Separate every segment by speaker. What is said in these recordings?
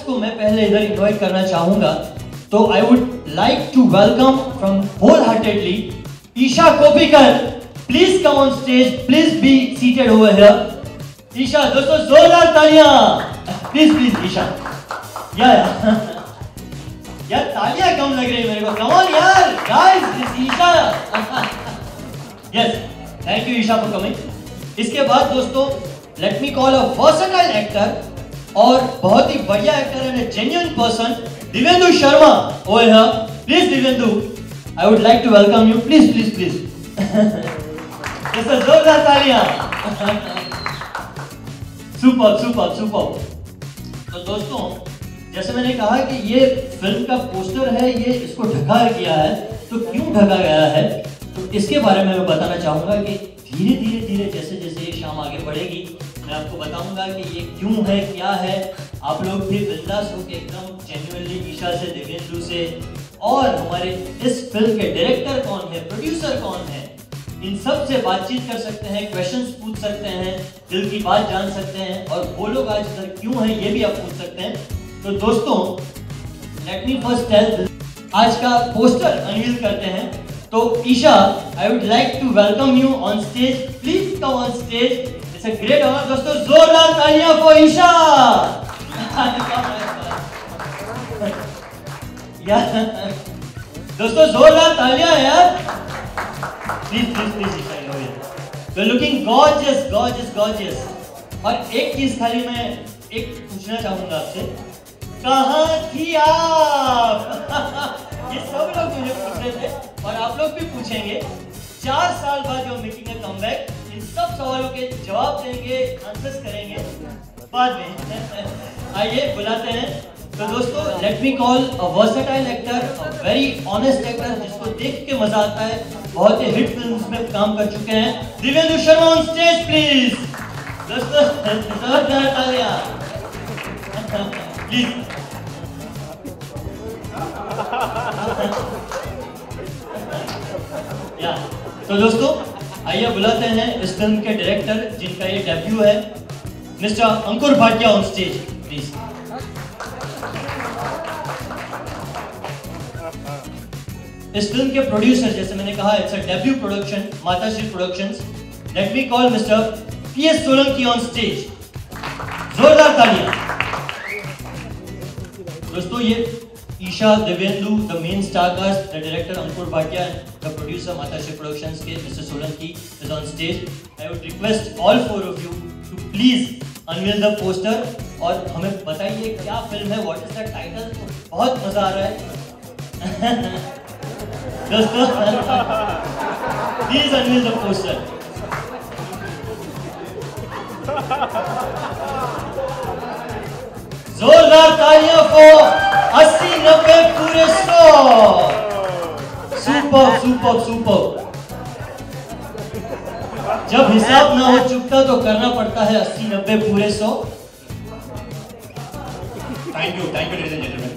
Speaker 1: को मैं पहले इधर इनवाइट करना चाहूंगा, तो I would like to welcome from whole heartedly Isha Koppikar. Please come on stage, please be seated over here. Isha दोस्तों जोरदार तालियां, प्लीज प्लीज ईशा। यार तालियां कम लग रही है मेरे को, कम ऑन यार guys, this Isha. Yes, thank you Isha for coming. इसके बाद दोस्तों let me call a versatile actor और बहुत ही बढ़िया actor and a genuine person, Divyendu Sharma over here. Please Divyendu, I would like to welcome you, please please please. दोस्तों जोरदार तालियां। Super super super. तो दोस्तों जैसे मैंने कहा कि ये फिल्म का पोस्टर है, ये इसको ढका किया है, तो क्यों ढका गया है तो इसके बारे में मैं बताना चाहूंगा कि धीरे धीरे धीरे जैसे जैसे ये शाम आगे बढ़ेगी मैं आपको बताऊंगा कि ये क्यों है, क्या है। आप लोग भी बिंदास हो के एकदम जेन्युइनली ईशा से, दिव्येंदु से और हमारे इस फिल्म के डायरेक्टर कौन है, प्रोड्यूसर कौन है, इन सब से बातचीत कर सकते हैं, क्वेश्चंस पूछ सकते हैं, दिल की बात जान सकते हैं और वो लोग आज इधर क्यों है ये भी आप पूछ सकते हैं। तो दोस्तों लेट मी फर्स्ट टेल, आज का पोस्टर अनवील करते हैं। तो Isha, I would like to welcome you on stage, please come on stage. It's a great honour दोस्तों, जोरदार तालियां फॉर ईशा। दोस्तों जोरदार तालियां यार, please please please Isha. You are looking gorgeous gorgeous gorgeous. और एक चीज खाली मैं एक पूछना चाहूंगा आपसे, कहाँ थी आप? ये सब लोग मुझे पूछ रहे थे और आप लोग भी पूछेंगे। 4 साल बाद जो मेकिंग है कमबैक, इन सब सवालों के जवाब देंगे, आंसर्स करेंगे बाद में। आइए बुलाते हैं। तो दोस्तों let me call a versatile actor, a very honest actor जिसको देख के मजा आता है, बहुत ही हिट फिल्म्स में काम कर चुके हैं, Divyendu Sharma on stage please. दोस्तों जोरदार तालियां प्लीज। या तो दोस्तों आइए बुलाते हैं इस फिल्म के डायरेक्टर जिनका ये डेब्यू है, mister Ankur Bhatia on stage please. इस फिल्म के प्रोड्यूसर, जैसे मैंने कहा it's a debut production, Matashri productions. Let me call mister PS Solanki on stage. जोरदार तालियां। दोस्तों ये Isha, Divyendu, the main star cast, the director Ankur Bhatia, the producer Matashri productions के mister Solanki is on stage. I would request all 4 of you to please unveil the poster और हमें बताइए क्या film है, व्हाट इज द टाइटल। बहुत मजा आ रहा है दोस्तों, प्लीज अनवील द पोस्टर। जोरदार तालियां फॉर 80-90 पूरे 100। Super super super. जब हिसाब ना हो चुकता तो करना पड़ता है 80-90 पूरे 100।
Speaker 2: Thank you ladies and gentleman.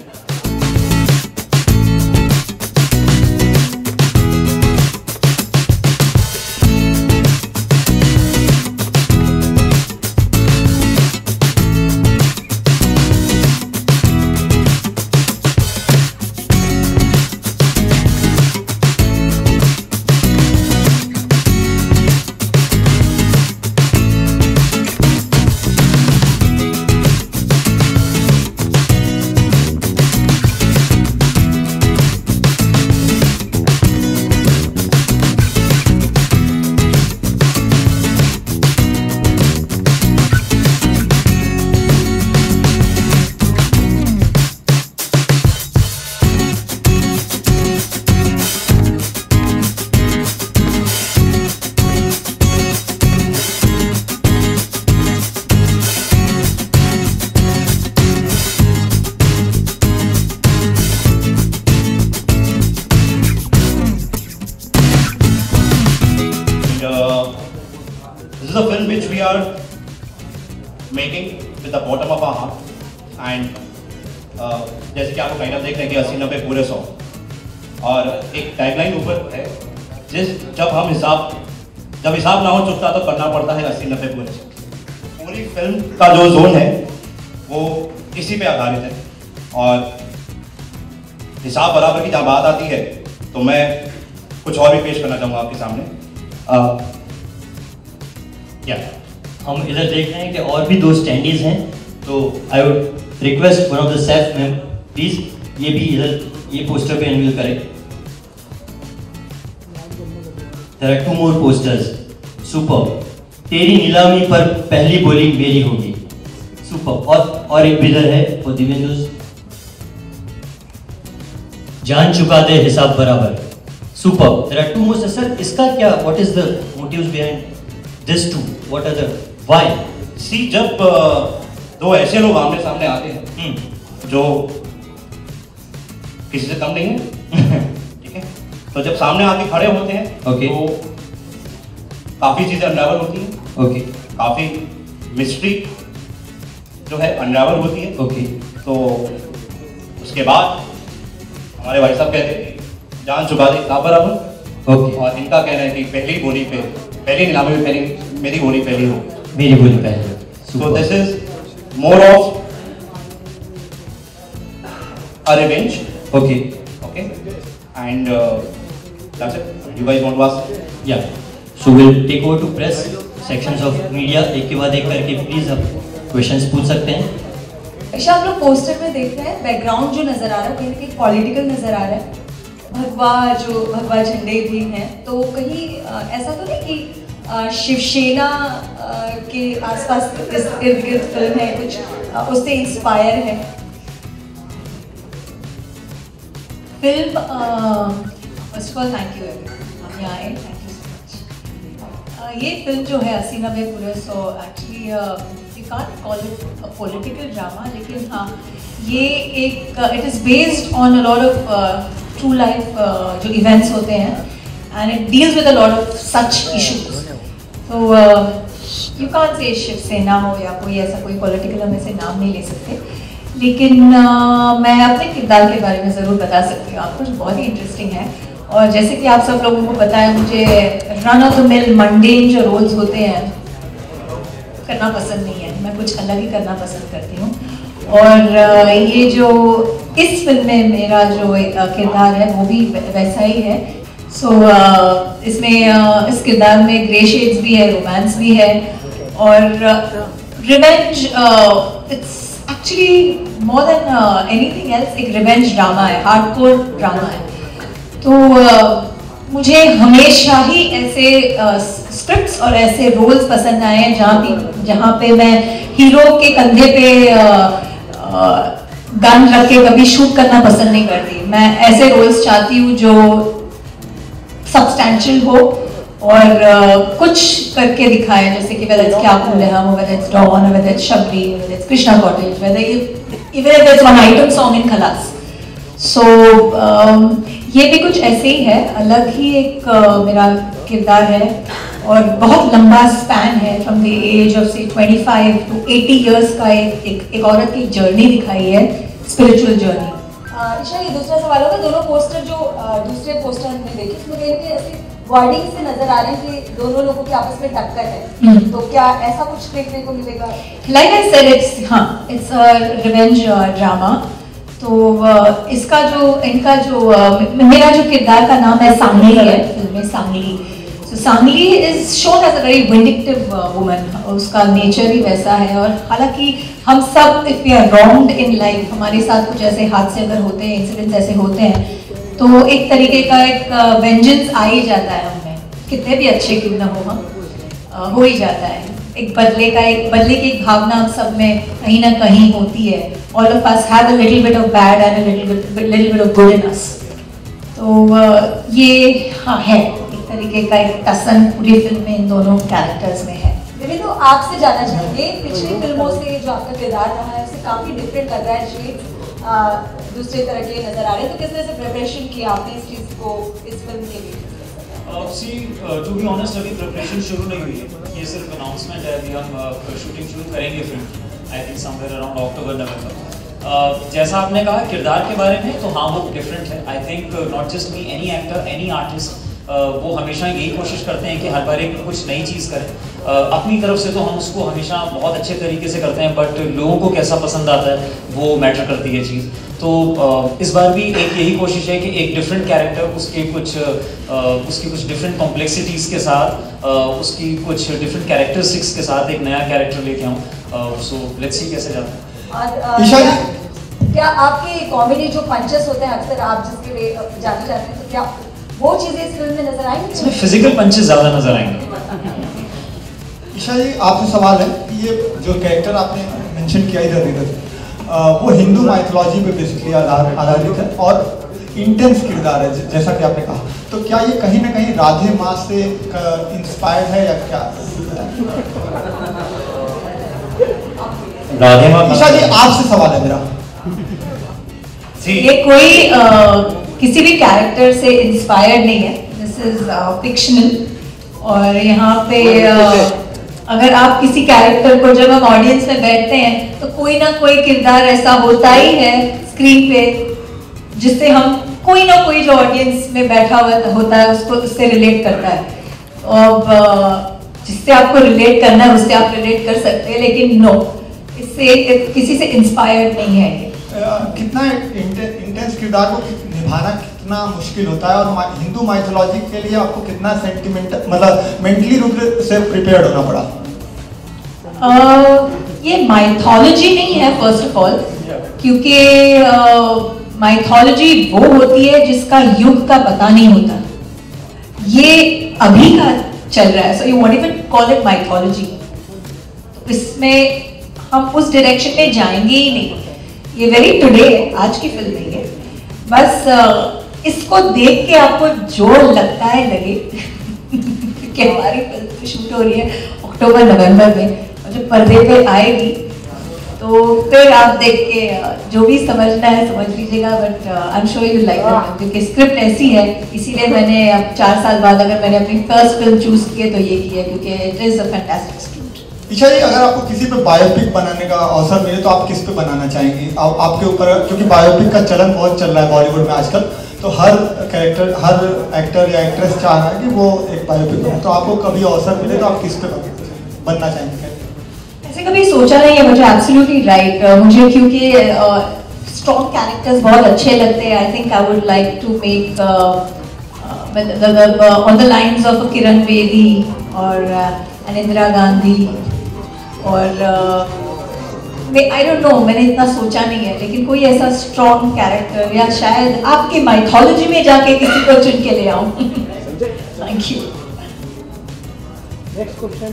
Speaker 2: This is a film which we are making with the bottom of our heart and जैसे कि आपको टाइटल देख रहे हैं कि 80-90 पूरे 100 और एक टैगलाइन ऊपर है, जब हिसाब ना हो चुकता तो करना पड़ता है 80-90 पूरे 100। पूरी फिल्म का जो जोन है वो इसी पे आधारित है। और हिसाब बराबर की जहाँ बात आती है तो मैं कुछ और भी पेश करना चाहूँगा आपके सामने। क्या
Speaker 1: हम इधर देख रहे हैं कि और भी 2 स्टैंडीज हैं, तो I would request one of the chef ma'am please ये भी इधर ये पोस्टर पे अनवील करें। There are 2 more posters. Super. तेरी नीलामी पर पहली बोली मेरी होगी। सुपर। और एक इधर है फॉर दिव्यांगुस। जान चुका दे हिसाब बराबर। Super. There are 2 more. Sir इसका क्या, what is the motives behind this 2? What are the why?
Speaker 2: See, जब 2 ऐसे लोग आमने सामने आते हैं जो किसी से कम नहीं है ठीक है, तो जब सामने आके खड़े होते हैं तो काफी चीजें अनरावल होती हैं। काफी मिस्ट्री जो है अनरावल होती है। तो उसके बाद हमारे भाई साहब कहते हैं कि जान चुका दे हिसाब बराबर। और इनका कहना है कि पहली बोली पे, पहली नीलामी में पहली मेरी बोली पहली हो,
Speaker 1: मेरी बोली पहली।
Speaker 2: So this is more of a revenge. Okay. And that's it. You guys want to ask?
Speaker 1: Yeah. So we'll take over to press sections of media. एक के बाद एक करके प्लीज आप क्वेश्चंस पूछ सकते हैं।
Speaker 3: अच्छा, आप लोग पोस्टर में देख रहे हैं बैकग्राउंड जो नजर आ रहा है कहीं ना कहीं पॉलिटिकल नजर आ रहा है। भगवा झंडे भी हैं, तो कहीं ऐसा तो नहीं कि शिवसेना के आसपास इस इर्द गिर्द फिल्म है, कुछ उससे इंस्पायर है film? First of all thank you हम यहाँ आए, थैंक यू सो मच। ये फिल्म जो है 80-90 पूरे 100 actually you can't call it a political drama, लेकिन हाँ ये एक it is based on a lot of true life जो इवेंट्स होते हैं, and it deals with a lot of such issues. तो यू कांट से शिवसेना हो या कोई ऐसा कोई पॉलिटिकल हम ऐसे नाम नहीं ले सकते, लेकिन मैं अपने किरदार के बारे में ज़रूर बता सकती हूँ आपको, जो बहुत ही इंटरेस्टिंग है। और जैसे कि आप सब लोगों को पता है, मुझे run of the mill mundane जो रोल्स होते हैं करना पसंद नहीं है, मैं कुछ अलग ही करना पसंद करती हूँ। और ये जो इस फिल्म में मेरा जो किरदार है वो भी वैसा ही है। सो इसमें इस किरदार में ग्रे शेड्स भी है, रोमांस भी है, और revenge it's actually more than anything else एक रिवेंज ड्रामा है, हार्डकोर ड्रामा है। तो मुझे हमेशा ही ऐसे स्क्रिप्ट्स और ऐसे रोल्स पसंद आए हैं जहाँ पे मैं हीरो के कंधे पे गन रख के कभी शूट करना पसंद नहीं करती। मैं ऐसे रोल्स चाहती हूँ जो सब्सटैंशियल हो और कुछ करके दिखाए, जैसे कि whether it's क्या बोले हम, whether it's Dawn, whether it's Shabri, whether it's Krishna Cottage, whether even if there's one item song in Khalas. So ये भी कुछ ऐसे ही है, अलग ही एक मेरा किरदार है, और बहुत लंबा स्पैन है फ्रॉम द एज ऑफ से 25 to 80 इयर्स का एक औरत की जर्नी दिखाई है, स्पिरिचुअल जर्नी। ईशा, ये दूसरा सवाल होगा, दोनों पोस्टर जो दूसरे पोस्टर हमने देखे उसमें कहीं ऐसे वर्डिंग से नजर आ रहे हैं कि दोनों लोगों की आपस में टक्कर है, तो क्या ऐसा कुछ देखने को मिलेगा? Like I said, it's a revenge drama. तो इसका जो इनका जो मेरा जो किरदार का नाम है सांगली है फिल्म में, Sangli. So Sangli is shown as a very vindictive woman, उसका नेचर ही वैसा है। और हालांकि हम सब if we are wronged in life, हमारे साथ कुछ ऐसे हादसे अगर होते हैं, इंसिडेंट्स ऐसे होते हैं, तो एक तरीके का एक वेंजेंस आ ही जाता है हमें, कितने भी अच्छे क्यों ना हो हम, हो ही जाता है। एक बदले की एक भावना हम सब में कहीं ना कहीं होती है। All of us have a little bit of bad and a little bit of good in us. तो ये हाँ है एक तरीके का एक टसन पूरी फिल्म में इन दोनों कैरेक्टर्स में है। विवेक, तो आपसे जानना चाहेंगे, पिछली फिल्मों से जो आपका किरदार रहा है उससे काफी डिफरेंट लग रहा है, शेड्स दूसरे तरह के नजर आ रहे हैं, तो किस तरह से प्रिपरेशन किया आपने इस चीज को इस फिल्म के लिए?
Speaker 4: टू बी ऑनेस्ट, अभी प्रिपरेशन शुरू नहीं हुई है, ये सिर्फ अनाउंसमेंट है। अभी हम शूटिंग शुरू करेंगे film, I think somewhere around October November. जैसा आपने कहा किरदार के बारे में, तो हाँ वो डिफरेंट है। I think not just me, any actor, any artist वो हमेशा यही कोशिश करते हैं कि हर बार एक कुछ नई चीज़ करें। अपनी तरफ से तो हम उसको हमेशा बहुत अच्छे तरीके से करते हैं, बट लोगों को कैसा पसंद आता है वो मैटर करती है चीज़। तो इस बार भी एक यही कोशिश है कि एक डिफरेंट कैरेक्टर, उसकी कुछ डिफरेंट कॉम्प्लेक्सिटीज़ के साथ, उसकी कुछ डिफरेंट कैरेक्टरिस्टिक्स के साथ एक नया कैरेक्टर लेके आऊँ। सो लेट्स सी कैसे जाता है।
Speaker 3: और
Speaker 5: ईशा
Speaker 3: क्या आपके कॉमेडी जो पंचेस होते हैं अक्सर आप जिसके लिए जाने जाते हैं, तो क्या वो चीजें इस फिल्म में नजर आएंगी?
Speaker 4: इसमें फिजिकल पंचेस ज़्यादा नजर आएंगे।
Speaker 5: ईशा जी, आपसे सवाल है कि ये जो कैरेक्टर आपने मेंशन किया इधर इधर, वो हिंदू माइथोलॉजी पे बेसिकली आधारित है और इंटेंस किरदार है जैसा कि आपने कहा, तो क्या ये कहीं ना कहीं राधे माँ से इंस्पायर्ड है या क्या?
Speaker 2: राधे माँ
Speaker 5: ईशा जी, आपसे सवाल है मेरा।
Speaker 3: ये कोई किसी भी कैरेक्टर से इंस्पायर्ड नहीं है, दिस इज फिक्शनल। और यहाँ पे अगर आप किसी कैरेक्टर को, जब हम ऑडियंस में बैठते हैं तो कोई ना कोई किरदार ऐसा होता ही है स्क्रीन पे जिससे हम कोई ना कोई जो ऑडियंस में बैठा हुआ होता है उसको उससे रिलेट करता है। और जिससे आपको रिलेट करना है उससे आप रिलेट कर सकते हैं, लेकिन नो, इससे किसी से इंस्पायर्ड नहीं है।
Speaker 5: कितना इंटेंस किरदार को निभाना कितना मुश्किल होता है, और हिंदू माइथोलॉजी के लिए आपको कितना सेंटिमेंट, मतलब मेंटली रूप से प्रिपेयर्ड होना पड़ा?
Speaker 3: ये माइथोलॉजी नहीं है फर्स्ट ऑफ ऑल, क्योंकि माइथोलॉजी वो होती है जिसका युग का पता नहीं होता। ये अभी का चल रहा है, so you won't even call it mythology. इसमें हम उस डायरेक्शन में जाएंगे ही नहीं। ये वेरी टुडे है, आज की फिल्म नहीं है। बस इसको देख के आपको जो लगता है लगे कि हमारी फिल्म शूट हो रही है अक्टूबर नवंबर में, और जब पर्दे पे आएगी तो फिर आप देख के जो भी समझना है समझ लीजिएगा। But I am sure you like it, क्योंकि स्क्रिप्ट ऐसी है, इसीलिए मैंने अब 4 साल बाद अगर मैंने अपनी फर्स्ट फिल्म चूज की है तो ये की है, क्योंकि it is a fantastic script.
Speaker 5: Isha ji, अगर आपको किसी पे बायोपिक बनाने का अवसर मिले तो आप किस पे बनाना चाहेंगी? आपके ऊपर, क्योंकि बायोपिक का चलन बहुत चल रहा है बॉलीवुड में आजकल, तो हर कैरेक्टर, हर एक्टर या एक्ट्रेस चाह रहा है कि वो एक बायोपिक हो, तो आपको कभी अवसर मिले तो आप किस पे बनना चाहेंगे? ऐसे
Speaker 3: कभी सोचा नहीं है, मुझे एब्सोल्युटली राइट। मुझे क्योंकि स्ट्रॉन्ग कैरेक्टर्स बहुत अच्छे लगते हैं। I think I would like to make on the lines of Kiran Bedi और इंदिरा गांधी, और आई डोंट नो, मैंने इतना सोचा नहीं है, लेकिन कोई ऐसा स्ट्रॉन्ग कैरेक्टर, या शायद आपकी माइथोलॉजी में जाके किसी को चुन के ले आऊं। Thank you.
Speaker 5: Next question.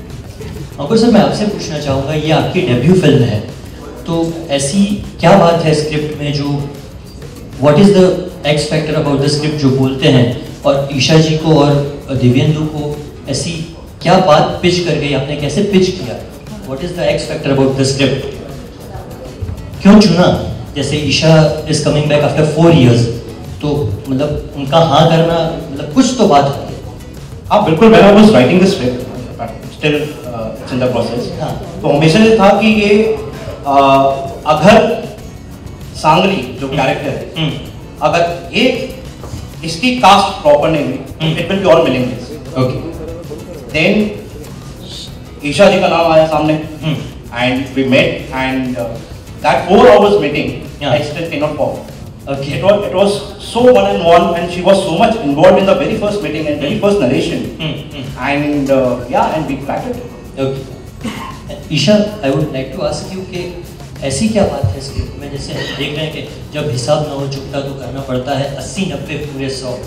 Speaker 1: Ankur sir, मैं आपसे पूछना चाहूँगा, ये आपकी डेब्यू फिल्म है, तो ऐसी क्या बात है स्क्रिप्ट में जो, what is the X factor about the script जो बोलते हैं, और ईशा जी को और दिव्येंदु को ऐसी क्या बात पिच कर गई, आपने कैसे पिच किया? What is the X factor about the script? क्यों चुना? जैसे Isha is coming back after 4 years, तो मतलब उनका हाँ करना, मतलब कुछ तो बात है।
Speaker 2: हाँ बिल्कुल, when I was writing the script, still it's in the process, तो हमेशा ये था कि ये अगर सांगली जो कैरेक्टर है, अगर ये इसकी कास्ट प्रॉपर नहीं हुई, it will be all meaningless. Okay, then Isha ji का नाम आया सामने, and we met, and that 4 hours meeting, I still cannot forget.
Speaker 1: Okay.
Speaker 2: It was so one-on-one, and she was so much involved in the very first meeting and very first narration. And yeah, and we cracked it.
Speaker 1: Okay. Isha, I would like to ask you कि ऐसी क्या बात है script में, जैसे हम देख रहे हैं कि जब हिसाब ना हो चुकता तो करना पड़ता है 80-90 पूरे 100,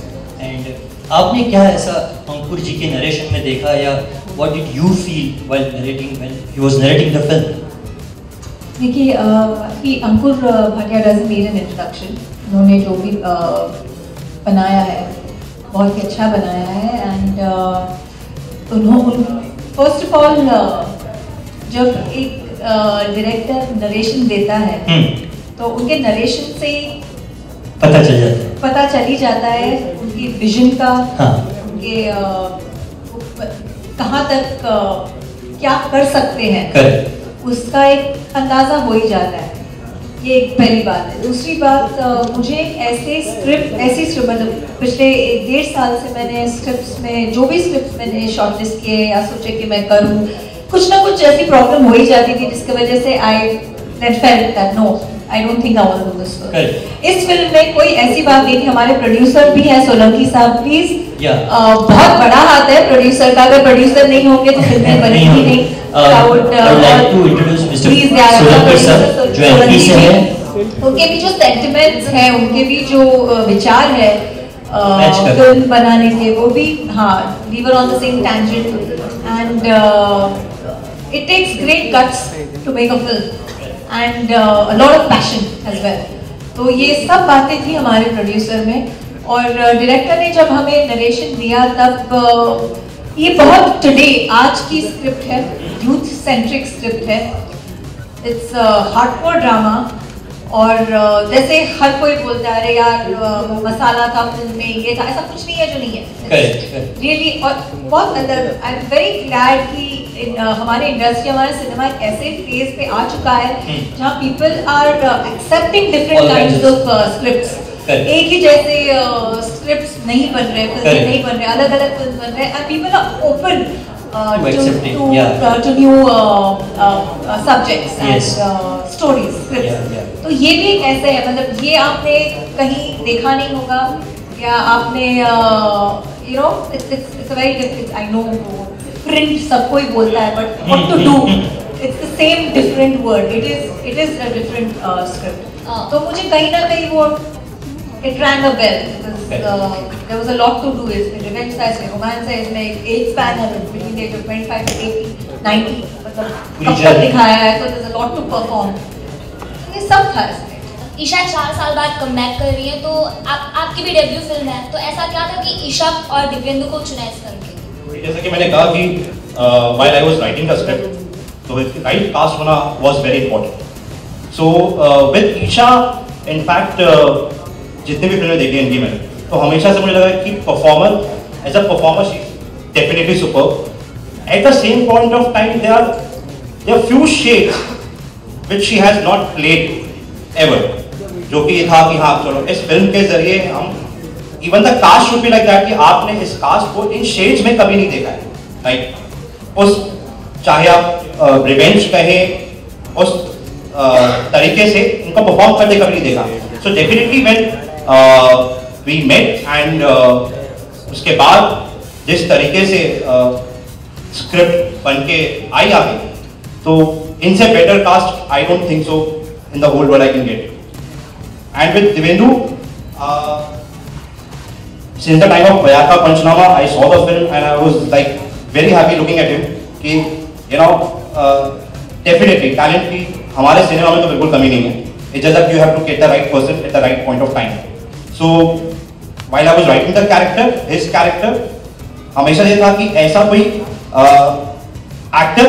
Speaker 1: एंड आपने क्या ऐसा अंकुर जी के नरेशन में देखा, या what did you feel while narrating when he was narrating the film?
Speaker 3: देखिए, Ankur Bhatia doesn't need an introduction. उन्होंने जो भी बनाया है बहुत ही अच्छा बनाया है, एंड फर्स्ट ऑफ ऑल जब एक डायरेक्टर नरेशन देता है तो उनके नरेशन से पता चल ही जाता है उनकी विजन का, उनके कहाँ तक क्या कर सकते हैं, उसका एक अंदाजा हो ही जाता है। ये एक पहली बात है। दूसरी बात, मुझे ऐसी स्क्रिप्ट मतलब पिछले 1.5 साल से मैंने स्क्रिप्ट्स में जो भी स्क्रिप्ट्स मैंने शॉर्टलिस्ट किए या सोचे कि मैं करूं, कुछ ना कुछ ऐसी प्रॉब्लम हो ही जाती थी जिसकी वजह से I felt that no I don't think I want to do this work. इस फिल्म में कोई ऐसी बात नहीं थी। हमारे प्रोड्यूसर भी हैं सोलंकी साहब, प्लीज बहुत बड़ा हाथ है प्रोड्यूसर का, अगर प्रोड्यूसर नहीं होंगे तो फिल्में बनेगी नहीं। उनके भी जो सेंटिमेंट्स हैं, उनके भी जो विचार है फिल्म बनाने के, वो भी हाँ we were on the same tangent and it takes great guts to make a film and a lot of passion as well. तो ये सब बातें थी हमारे प्रोड्यूसर में, और डायरेक्टर ने जब हमें नरेशन दिया तब ये बहुत टुडे आज की स्क्रिप्ट है, यूथ सेंट्रिक स्क्रिप्ट है, इट्स हार्डकोर ड्रामा। और जैसे हर कोई बोलता है अरे यार मसाला था फिल्म में, ये था, ऐसा कुछ नहीं है जो नहीं है रियली। और बहुत अंदर आई एम वेरी ग्लैड कि हमारे इंडस्ट्री, हमारा सिनेमा ऐसे फेज पे आ चुका है जहाँ people are accepting different kinds of scripts. एक ही जैसे स्क्रिप्ट्स नहीं बन रहे, फिल्म नहीं बन रहे, अलग अलग फिल्म बन रहे, and people are open to new subjects and stories, scripts. तो ये भी एक ऐसे है, मतलब ये आपने कहीं देखा नहीं होगा, या आपने you know it's a very different, I know print सब कोई बोलता है, but what to do, it's the same different word, it is a different script. तो मुझे कहीं ना कहीं वो it rang a bell because there was a lot to do. इसमें revenge था, इसमें romance है, इसमें age span है between the age of 25 to 80, 90, मतलब कब तक दिखाया है, तो there's a lot to perform. ये सब था इसमें।
Speaker 6: ईशा 4 साल बाद कमबैक कर रही है, तो आपकी भी डेब्यू फिल्म है, तो ऐसा क्या था कि ईशा और दिव्येंदु को चुना इस फिल्म के लिए?
Speaker 2: जैसे कि मैंने कहा कि while I was writing the script, तो right cast होना was very important. So with Isha, in fact जितने भी फिल्में देखी इनकी मैंने, तो हमेशा से मुझे लगा कि performer as a performer she definitely super. At the same point of time there are few shades which she has not played ever, जो कि ये था कि हाँ चलो इस फिल्म के जरिए हम even the cast should be like that कि आपने इस कास्ट को इन शेड्स में कभी नहीं देखा है, राइट। उस चाहे आप रिवेंज कहें, उस तरीके से उनको परफॉर्म करते कभी नहीं देखा। So definitely when we met and उसके बाद जिस तरीके से स्क्रिप्ट बनके आई आगे, तो इनसे better cast I don't think so in the whole world I can get. And with Divyendu, since the time of Bayaka Panchnama, I saw the film and I was like very happy looking at him कि you know definitely talent की हमारे cinema में तो बिल्कुल कमी नहीं है, it's just that you have to get the right person at the right point of time. So while I was writing the character, his character, हमेशा ये था कि ऐसा कोई एक्टर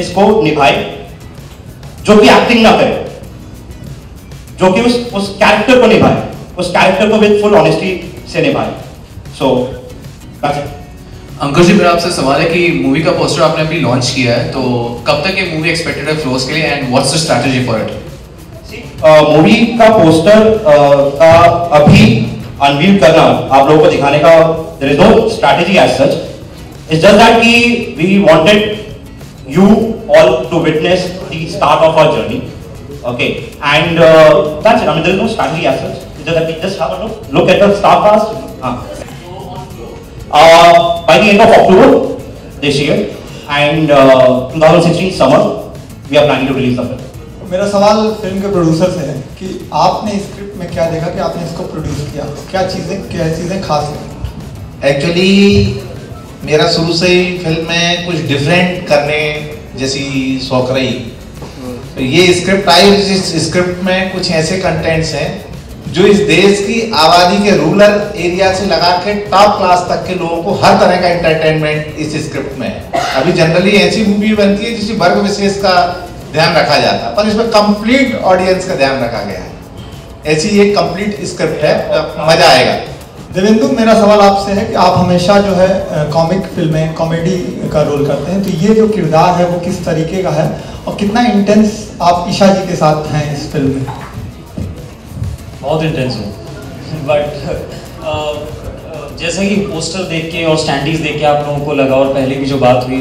Speaker 2: इसको निभाए जो कि एक्टिंग ना करे, जो कि उस कैरेक्टर को निभाए, उस कैरेक्टर को विद फुल ऑनेस्टी से निभाए। So that's it.
Speaker 7: अंकुश जी, मेरा आपसे सवाल है कि मूवी का पोस्टर आपने अभी लॉन्च किया है, तो कब तक ये मूवी एक्सपेक्टेड है फ्लोर्स के लिए, and what's the strategy for it?
Speaker 2: Movie का पोस्टर का अभी अनवील करना, आप लोगों को दिखाने का, there is no strategy as such, it's just that कि we wanted you all to witness the start of our journey, okay, and that's it. I mean there is no strategy as such, it's just that we just have a look at the star cast. हां, by the end of October this year and 2016 summer we are planning to release the film.
Speaker 5: मेरा सवाल film के producer से है कि आपने script में क्या देखा कि आपने इसको प्रोड्यूस किया, क्या चीज़ें खास हैं?
Speaker 8: एक्चुअली मेरा शुरू से ही फिल्म में कुछ डिफरेंट करने जैसी शौक रही, तो ये स्क्रिप्ट आई, इस स्क्रिप्ट में कुछ ऐसे कंटेंट्स हैं जो इस देश की आबादी के रूरल एरिया से लगा के टॉप क्लास तक के लोगों को हर तरह का एंटरटेनमेंट इस स्क्रिप्ट में है। अभी जनरली ऐसी मूवी बनती है जिसमें वर्ग विशेष का ध्यान रखा जाता है, पर इसमें कंप्लीट ऑडियंस का ध्यान रखा गया है। ऐसी एक कंप्लीट स्क्रिप्ट है, मजा आएगा।
Speaker 5: देवेंदु, मेरा सवाल आपसे है कि आप हमेशा जो है कॉमिक फिल्में, कॉमेडी का रोल करते हैं, तो ये जो किरदार है वो किस तरीके का है और कितना इंटेंस आप ईशा जी के साथ हैं इस फिल्म में?
Speaker 4: बहुत इंटेंस हूँ बट जैसा कि पोस्टर देख के और स्टैंडीज देख के आप लोगों को लगा, और पहले भी जो बात हुई,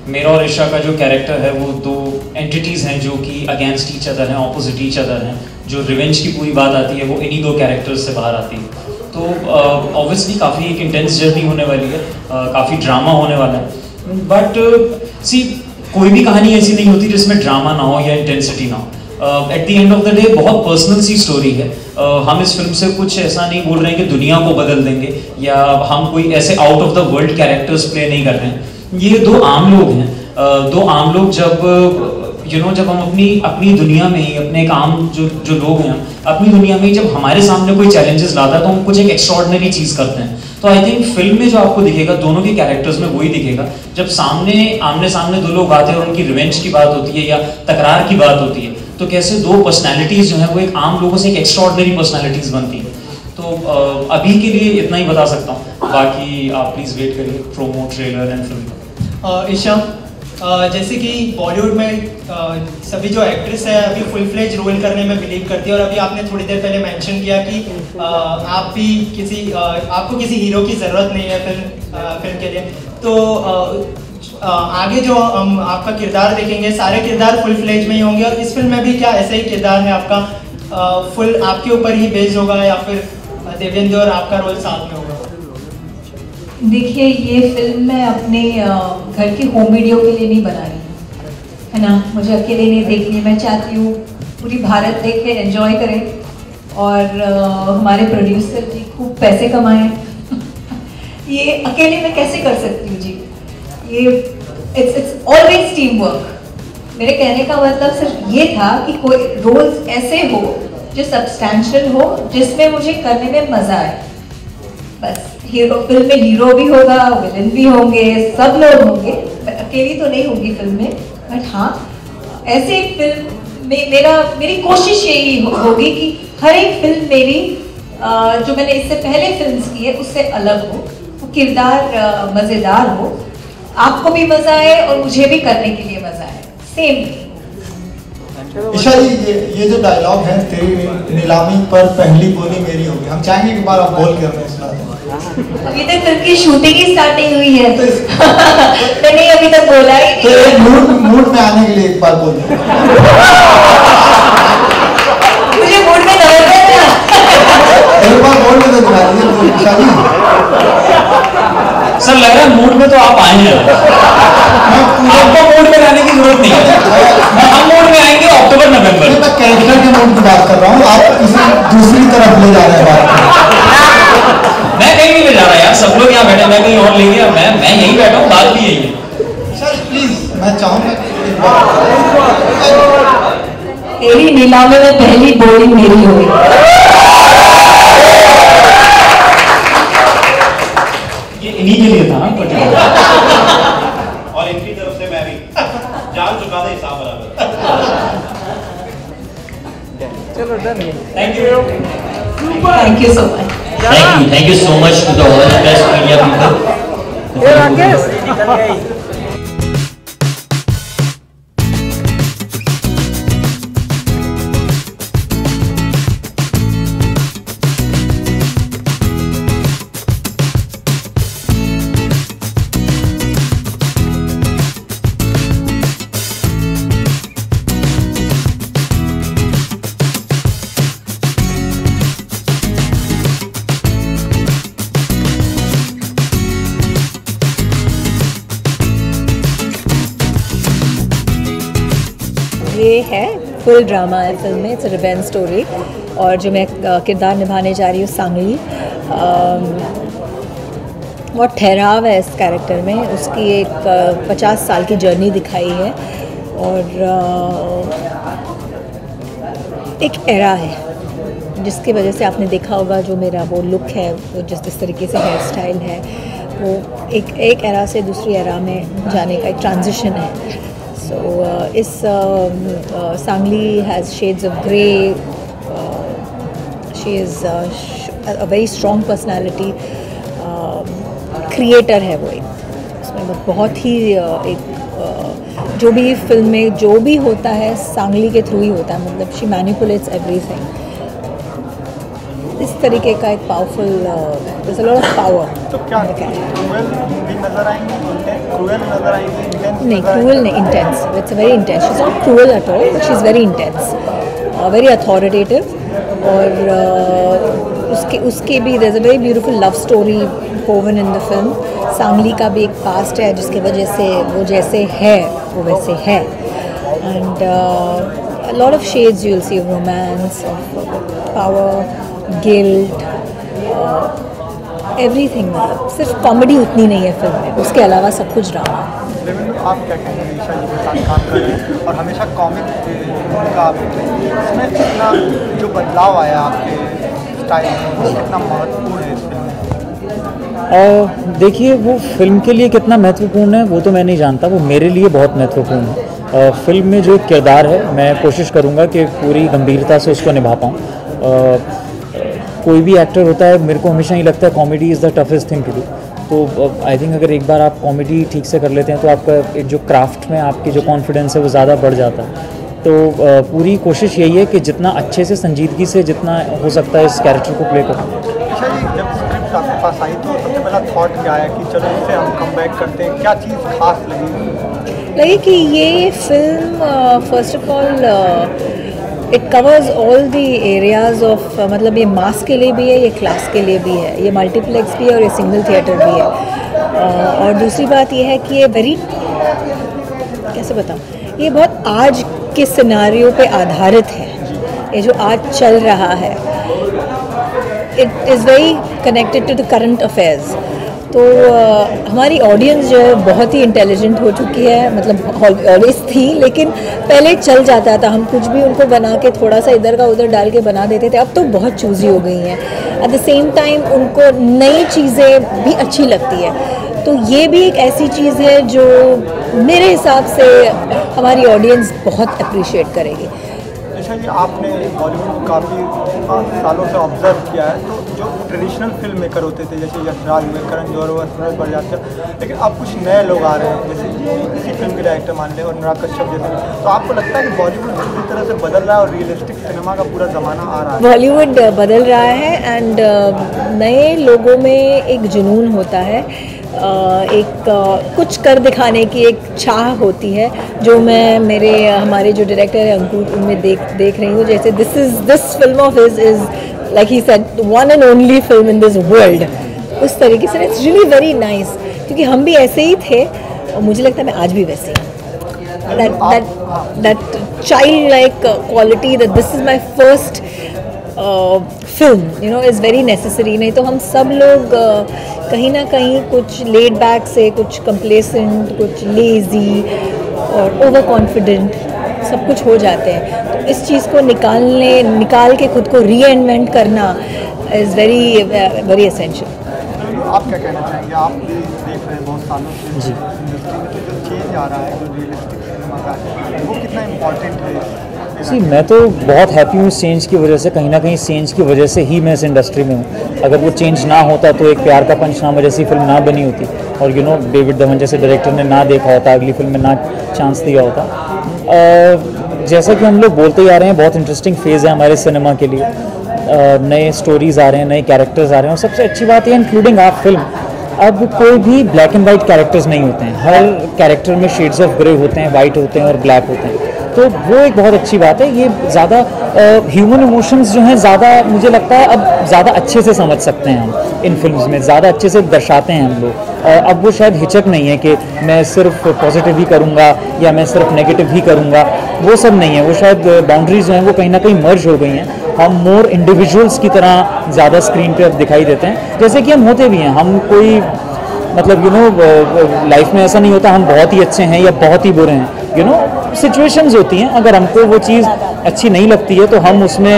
Speaker 4: मेरा और ईशा का जो कैरेक्टर है वो दो एंटिटीज़ हैं जो कि अगेंस्ट ईच अदर हैं, ऑपोजिट ईच अदर हैं। जो रिवेंज की पूरी बात आती है वो इन्हीं दो कैरेक्टर्स से बाहर आती है। तो ऑब्वियसली काफ़ी एक इंटेंस जर्नी होने वाली है, काफ़ी ड्रामा होने वाला है। बट सी कोई भी कहानी ऐसी नहीं होती जिसमें ड्रामा ना हो या इंटेंसिटी ना हो। At the end of the day बहुत पर्सनल सी स्टोरी है। हम इस फिल्म से कुछ ऐसा नहीं बोल रहे हैं कि दुनिया को बदल देंगे या हम कोई ऐसे out of the world characters play नहीं कर रहे हैं। ये दो आम लोग हैं, दो आम लोग जब जब हम अपनी दुनिया में ही, अपने काम जो लोग हैं अपनी दुनिया में ही जब हमारे सामने कोई चैलेंजेस लाता है तो हम कुछ एक एक्स्ट्रॉर्डिनरी चीज़ करते हैं। तो आई थिंक फिल्म में जो आपको दिखेगा दोनों के कैरेक्टर्स में वही दिखेगा। जब आमने सामने दो लोग आते हैं और उनकी रिवेंज की बात होती है या तकरार की बात होती है, तो कैसे दो पर्सनैलिटीज़ जो है वो एक आम लोगों से एक एक्स्ट्रॉर्डिनरी पर्सनैलिटीज़ बनती है। तो अभी के लिए इतना ही बता सकता हूँ, बाकी आप प्लीज़ वेट करिए promo, trailer and film.
Speaker 9: Isha, जैसे कि बॉलीवुड में सभी जो एक्ट्रेस है अभी फुल फ्लेज रोल करने में बिलीव करती है, और अभी आपने थोड़ी देर पहले मेंशन किया कि आप भी आपको किसी हीरो की ज़रूरत नहीं है फिल्म के लिए। तो आगे जो हम आपका किरदार देखेंगे सारे किरदार फुल फ्लेज में ही होंगे, और इस फिल्म में भी क्या ऐसा ही किरदार है आपका, फुल आपके ऊपर ही बेस्ड होगा या फिर देवेंद्र और आपका रोल साथ में होगा?
Speaker 3: देखिए, ये फिल्म मैं अपने घर की होम वीडियो के लिए नहीं बना रही हूँ, है ना। मुझे अकेले नहीं देखनी, मैं चाहती हूँ पूरी भारत देखे, एंजॉय करे, और हमारे प्रोड्यूसर जी खूब पैसे कमाएं। ये अकेले मैं कैसे कर सकती हूँ जी? ये इट्स ऑलवेज टीम वर्क। मेरे कहने का मतलब सिर्फ ये था कि कोई रोल्स ऐसे हो जो सब्सटैंशियल हो, जिसमें मुझे करने में मज़ा आए। बस हीरो, फिल्म में हीरो भी होगा, विलन भी होंगे, सब लोग होंगे, मैं अकेली तो नहीं होगी फिल्म में। बट हाँ, ऐसे फिल्म में मेरी कोशिश यही होगी कि हर एक फिल्म मेरी जो मैंने इससे पहले फिल्म्स की है उससे अलग हो, वो किरदार मज़ेदार हो, आपको भी मज़ा आए और मुझे भी करने के लिए मज़ा आए। सेम
Speaker 5: ईशा जी, ये जो डायलॉग है, तेरी नीलामी पर पहली बोली मेरी होगी, हम चाहेंगे कि बार आप बोल के हमें सुना दें।
Speaker 3: अभी तक फिल्म की शूटिंग ही स्टार्टिंग हुई है मैंने अभी तक बोला ही नहीं।
Speaker 5: तो मूड में आने के लिए एक बार बोल दें।
Speaker 3: मुझे मूड में लगा था
Speaker 5: एक बार बोल के तो दिखा दीजिए ईशा जी।
Speaker 4: सर लग रहा है मूड में तो आप आए हैं, आपको मूड में रहने की जरूरत नहीं है। हम मूड में आएंगे अक्टूबर नवंबर।
Speaker 5: मैं कैरेक्टर के मूड की बात कर रहा हूँ, आप किसी दूसरी तरफ ले जा रहे हैं बात।
Speaker 4: मैं कहीं नहीं ले जा रहा यार, सब लोग यहाँ बैठे, मैं कहीं और ले गया, मैं यहीं बैठा हूँ, बात भी यही है।
Speaker 5: सर प्लीज, मैं चाहूँगा
Speaker 3: तेरी नीलामी में पहली बोली मेरी हुई।
Speaker 4: ये इन्हीं के लिए था ना पर्टिकुलर,
Speaker 2: और इनकी तरफ से मैं भी जान चुका था हिसाब बराबर।
Speaker 10: चलो done.
Speaker 4: Thank you
Speaker 3: so much.
Speaker 1: Thank you so much to the all the best media people.
Speaker 10: ये राकेश
Speaker 3: ये है फुल ड्रामा है फिल्म में, इट्स रिवेंज स्टोरी, और जो मैं किरदार निभाने जा रही हूँ सांगली, बहुत ठहराव है इस कैरेक्टर में, उसकी एक 50 साल की जर्नी दिखाई है, और एक एरा है जिसकी वजह से आपने देखा होगा जो मेरा वो लुक है, वो जिस तरीके से हेयर स्टाइल है, वो एक एरा से दूसरी एरा में जाने का एक ट्रांजिशन है। So इस Sangli has shades of grey. She is a very strong personality. Creator है वो एक, उसमें बहुत ही एक जो भी फिल्म में जो भी होता है सांगली के थ्रू ही होता है, मतलब she manipulates everything. इस तरीके का एक powerful there's a lot of power.
Speaker 5: तो क्या क्रूएल भी नजर आएंगे, क्रूएल नजर आएंगे, इंटेंस
Speaker 3: नहीं, क्रूएल नहीं, intense. It's very intense. She is not cruel at all, but she is very intense, very authoritative. और उसके भी there's a very beautiful love story woven in the film. Sangli का भी एक पास्ट है जिसकी वजह से वो जैसे है वो वैसे है. And a lot of shades you'll see of romance, of power, guilt, everything. मतलब सिर्फ कॉमेडी उतनी नहीं है फिल्म में, उसके अलावा सब कुछ ड्रामा.
Speaker 5: आप क्या कहेंगे ईशा जी के साथ काम कर रहे हैं और हमेशा कॉमिक का आप इसमें कितना जो बदलाव आया आपके स्टाइल में वो कितना महत्वपूर्ण है इस फिल्म में?
Speaker 4: देखिए, वो फिल्म के लिए कितना महत्वपूर्ण है वो तो मैं नहीं जानता, वो मेरे लिए बहुत महत्वपूर्ण है. फिल्म में जो किरदार है मैं कोशिश करूँगा कि पूरी गंभीरता से उसको निभा पाऊँ. कोई भी एक्टर होता है, मेरे को हमेशा ही लगता है comedy is the toughest thing to do. तो आई थिंक अगर एक बार आप कॉमेडी ठीक से कर लेते हैं तो आपका एक जो क्राफ्ट में आपकी जो कॉन्फिडेंस है वो ज़्यादा बढ़ जाता है. तो पूरी कोशिश यही है कि जितना अच्छे से संजीदगी से जितना हो सकता है इस कैरेक्टर को प्ले करूँ.
Speaker 5: ईशा जी, जब स्क्रिप्ट आपके पास आई तो सबसे पहला थॉट क्या आया कि चलो इससे हम कम बैक करते हैं, क्या चीज़ खास लगी
Speaker 3: कि ये film first of all it covers all the areas of, मतलब ये मास के लिए भी है, ये क्लास के लिए भी है, ये मल्टीप्लेक्स भी है और ये सिंगल थिएटर भी है. और दूसरी बात ये है कि ये वेरी, कैसे बताऊँ, ये बहुत आज के सिनारियो पे आधारित है. ये जो आज चल रहा है it is very connected to the current affairs. तो हमारी ऑडियंस जो है बहुत ही इंटेलिजेंट हो चुकी है, मतलब ऑलवेज थी, लेकिन पहले चल जाता था, हम कुछ भी उनको बना के थोड़ा सा इधर का उधर डाल के बना देते थे. अब तो बहुत चूज़ी हो गई हैं. एट द सेम टाइम उनको नई चीज़ें भी अच्छी लगती है. तो ये भी एक ऐसी चीज़ है जो मेरे हिसाब से हमारी ऑडियंस बहुत अप्रिशिएट करेगी.
Speaker 5: अच्छा जी, आपने बॉलीवुड को काफ़ी सालों से ऑब्जर्व किया है, तो जो ट्रेडिशनल फिल्म मेकर होते थे जैसे यशराज में, करण जौहर व सूरज बड़जात्या, लेकिन अब कुछ नए लोग आ रहे हैं जैसे इसी फिल्म के डायरेक्टर मान लें और अनुराग कश्यप जैसे. तो आपको लगता है कि बॉलीवुड किसी तरह से बदल रहा है और रियलिस्टिक सिनेमा का पूरा ज़माना आ रहा है?
Speaker 3: बॉलीवुड बदल रहा है एंड नए लोगों में एक जुनून होता है, एक कुछ कर दिखाने की एक चाह होती है, जो मैं हमारे जो डायरेक्टर है अंकुर उनमें देख रही हूँ. जैसे this film of his is like he said one and only film in this world. उस तरीके से इट्स रियली वेरी नाइस, क्योंकि हम भी ऐसे ही थे और मुझे लगता है मैं आज भी वैसे ही. that childlike quality that this is my first film, you know, is very necessary. नहीं तो हम सब लोग कहीं ना कहीं कुछ लेड बैक से, कुछ कंप्लेसेंट, कुछ लेजी और ओवर कॉन्फिडेंट सब कुछ हो जाते हैं. तो इस चीज़ को निकाल के खुद को री इन्वेंट करना इज़ वेरी वेरी एसेंशियल.
Speaker 5: आप क्या कहना चाहेंगे? आप भी देख रहे हैं बहुत सालों से जी इंडस्ट्री में, तो जो चेंज आ रहा है, जो रियलिस्टिक सिनेमा का है, वो कितना इम्पोर्टेंट है?
Speaker 4: मैं तो बहुत हैप्पी हूँ इस चेंज की वजह से. कहीं ना कहीं चेंज की वजह से ही मैं इस इंडस्ट्री में हूँ. अगर वो चेंज ना होता तो एक प्यार का पंचनामा जैसी फिल्म ना बनी होती और यू नो डेविड धवन जैसे डायरेक्टर ने ना देखा होता, अगली फिल्म में ना चांस दिया होता. जैसा कि हम लोग बोलते ही आ रहे हैं, बहुत इंटरेस्टिंग फेज़ है हमारे सिनेमा के लिए. नए स्टोरीज़ आ रहे हैं, नए कैरेक्टर्स आ रहे हैं, और सबसे अच्छी बात है इंक्लूडिंग आप फिल्म, अब कोई भी ब्लैक एंड वाइट कैरेक्टर्स नहीं होते हैं. हर कैरेक्टर में शेड्स ऑफ ग्रे होते हैं, वाइट होते हैं और ब्लैक होते हैं. तो वो एक बहुत अच्छी बात है. ये ज़्यादा ह्यूमन इमोशंस जो हैं ज़्यादा, मुझे लगता है अब ज़्यादा अच्छे से समझ सकते हैं हम इन फिल्म्स में, ज़्यादा अच्छे से दर्शाते हैं हम लोग. अब वो शायद हिचक नहीं है कि मैं सिर्फ पॉजिटिव ही करूँगा या मैं सिर्फ नेगेटिव ही करूँगा, वो सब नहीं है. वो शायद बाउंड्रीज जो हैं वो कहीं ना कहीं मर्ज हो गई हैं. हम मोर इंडिविजुअल्स की तरह ज़्यादा स्क्रीन पे अब दिखाई देते हैं, जैसे कि हम होते भी हैं. हम कोई मतलब यू नो लाइफ में ऐसा नहीं होता हम बहुत ही अच्छे हैं या बहुत ही बुरे हैं. यू नो सिचुएशंस होती हैं. अगर हमको वो चीज़ अच्छी नहीं लगती है तो हम उसमें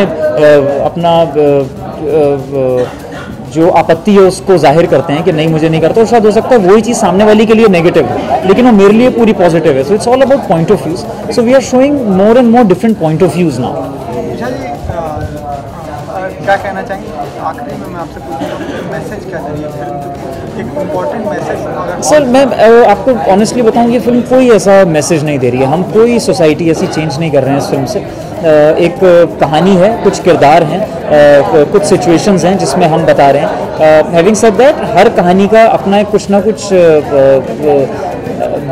Speaker 4: अपना जो आपत्ति है उसको जाहिर करते हैं कि नहीं मुझे नहीं करता. और शायद हो सकता है वही चीज़ सामने वाले के लिए नेगेटिव है, लेकिन वो मेरे लिए पूरी पॉजिटिव है. So it's all about point of views. So we are showing more and more different point of views now.
Speaker 5: क्या कहना चाहेंगे आखिरी में? मैं आपसे पूछूंगा मैसेज क्या दे रही है फिल्म, एक इम्पोर्टेंट मैसेज?
Speaker 4: सर मैं आपको ऑनेस्टली बताऊं, ये फिल्म कोई ऐसा मैसेज नहीं दे रही है. हम कोई सोसाइटी ऐसी चेंज नहीं कर रहे हैं इस फिल्म से. एक कहानी है, कुछ किरदार हैं
Speaker 11: कुछ सिचुएशंस हैं जिसमें हम बता रहे हैं। हैविंग सेड दैट, हर कहानी का अपना एक कुछ ना कुछ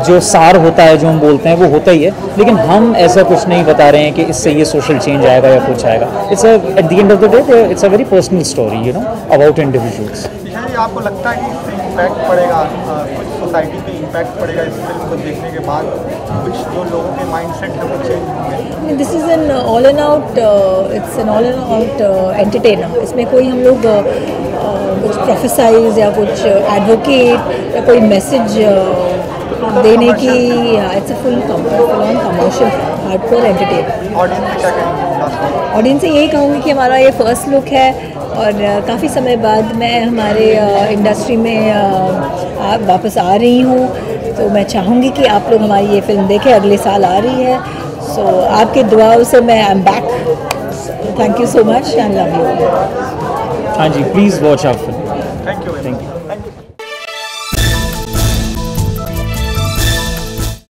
Speaker 11: जो सार होता है, जो हम बोलते हैं, वो होता ही है, लेकिन हम ऐसा कुछ नहीं बता रहे हैं कि इससे ये सोशल चेंज आएगा या कुछ आएगा। It's at the end of the day it's a very personal story, you know, about individuals.
Speaker 5: आपको लगता है कि इससे इम्पैक्ट पड़ेगा, कुछ सोसाइटी पे इम्पैक्ट पड़ेगा इस फिल्म को देखने के बाद, कुछ जो लोगों के माइंडसेट है वो चेंज होंगे?
Speaker 3: This is an all and out, it's an all and out entertainer. इसमें कोई हम लोग कुछ प्रोफेसाइज या कुछ एडवोकेट या कोई मैसेज देने की, it's a full on commercial hardcore entertainer. Audience से यही कहूँगी कि हमारा ये फर्स्ट लुक है और काफ़ी समय बाद मैं हमारे इंडस्ट्री में वापस आ रही हूँ, तो मैं चाहूँगी कि आप लोग हमारी ये फिल्म देखें, अगले साल आ रही है। सो आपके दुआओं से मैं I am back. Thank you so much and love you.
Speaker 11: हाँ जी, प्लीज़ वॉच आवर फिल्म।